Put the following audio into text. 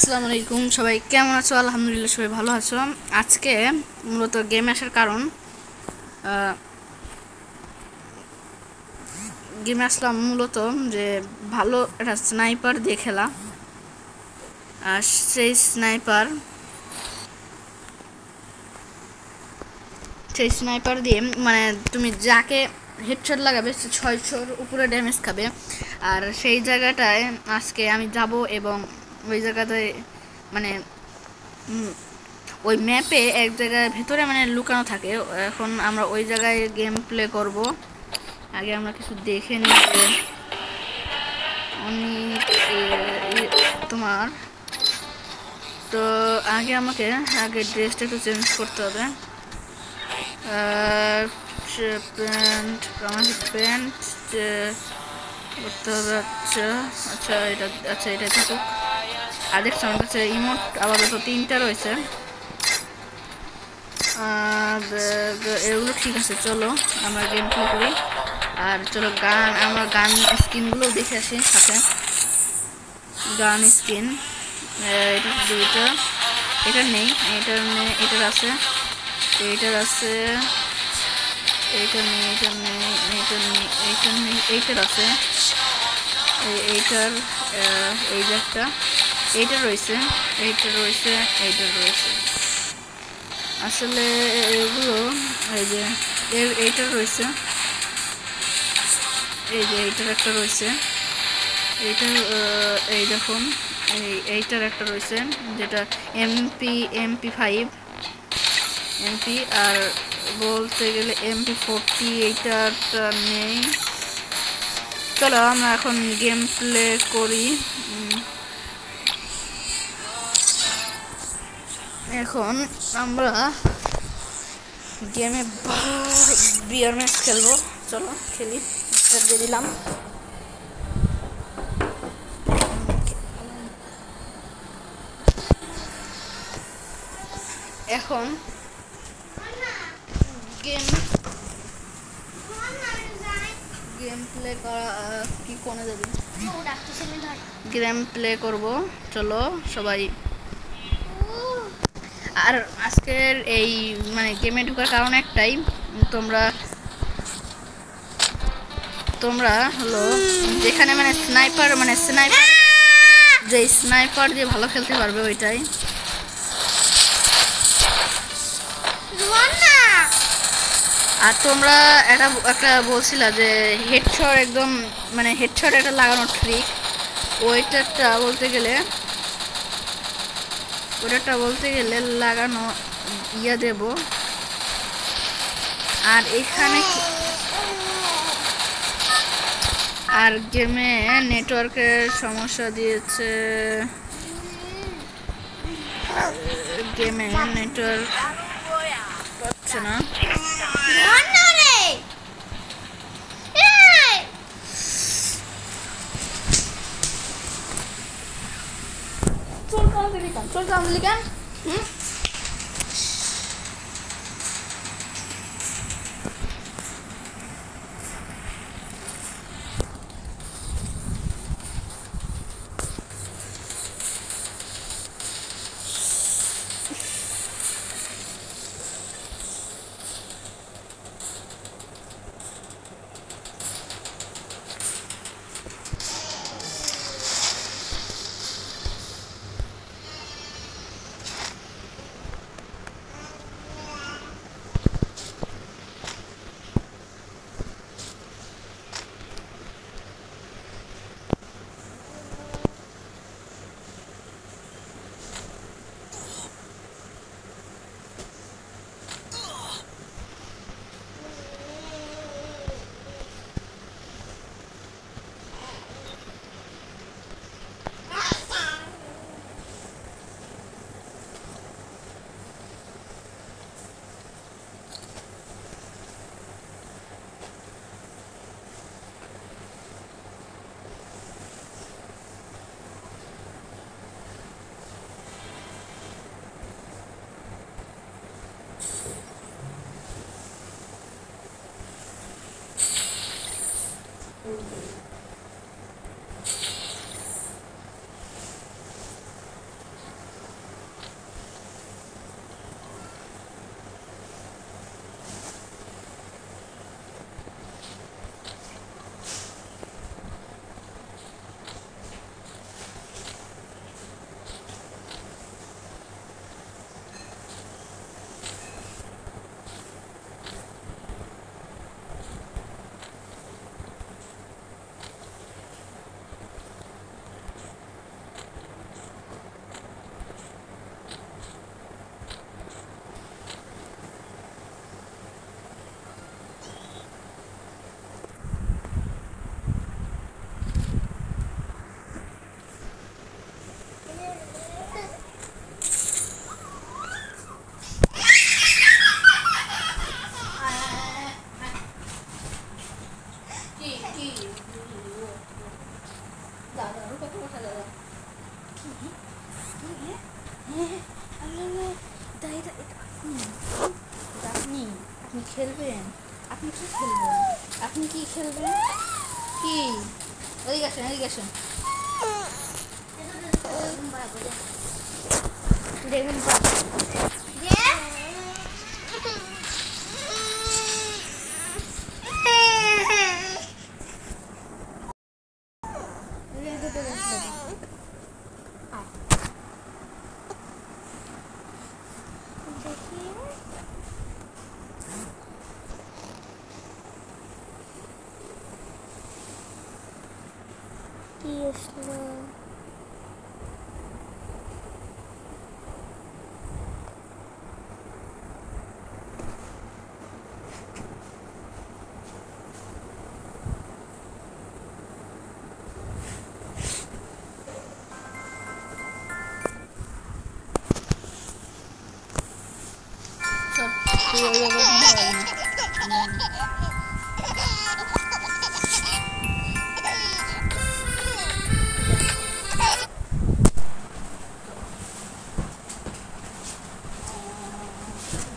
আসসালামু আলাইকুম সবাই কেমন আছো? আলহামদুলিল্লাহ সবাই ভালো আছো। আজকে মূলত গেমে আসার কারণ গেমে আসলাম মূলত যে ভালো একটা স্নাইপার দিয়ে খেলা। আর সেই স্নাইপার দিয়ে মানে তুমি যাকে হেডশট লাগাবে সে 600-র উপরে ড্যামেজ খাবে। আর সেই জায়গাটায় আজকে আমি যাব এবং ওই জায়গাটায় মানে ওই ম্যাপে এক জায়গায় ভেতরে মানে লুকানো থাকে। এখন আমরা ওই জায়গায় গেম প্লে করব। আগে আমরা কিছু দেখে নিই যে তোমার তো আগে ড্রেসটা একটু চেঞ্জ করতে হবে। প্যান্ট করতে হবে। এটা থাকুক। আর দেখছো আমার কাছে ইমোট আপাতত 3টা রয়েছে। এগুলো ঠিক আছে, চলো আমরা গেম প্লে করি। আর চলো আমরা গান স্কিনগুলো দেখে আসি। সাথে গান স্কিন এটা দুইটা, এটার নেই, এটার আছে, এইটার আছে, এইটার নেই, এইটার আছে, এইটার এই যে একটা এইটার রয়েছে, এইটার রয়েছে। আসলে এগুলো এই যে এইটার রয়েছে, এই যে এইটার একটা রয়েছে, এইটার এই দেখুন এইটার একটা রয়েছে যেটা MP5 আর বলতে গেলে MP40 এইটারটা নেই। চলো আমরা এখন গেম প্লে করি। এখন আমরা গেমে বিয়ার ম্যাচ খেলবো। চলো খেলি, দিয়ে দিলাম। এখন গেম প্লে করা কি কোনে যাবে, গেম প্লে করব। চলো সবাই। আর আজকের এই মানে গেমে ঢোকার কারণ একটাই, তোমরা হলো যেখানে মানে স্নাইপার যে ভালো খেলতে পারবে ওইটাই। আর তোমরা একটা বলছিলা যে হেডশট একদম মানে হেডশট একটা লাগানো ট্রিক, ওইটারটা বলতে গেলে লাগানো দেব। আর এখানে আর গেমে নেটওয়ার্কের সমস্যা দিয়েছে, গেমে নেটওয়ার্ক পাচ্ছে না। চল খেলবেন? আপনি কি খেলবেন? আপনি কি খেলবেন? কি? এদিকে আসেন, এদিকে আসেন। দেখুন চল, তুই ওই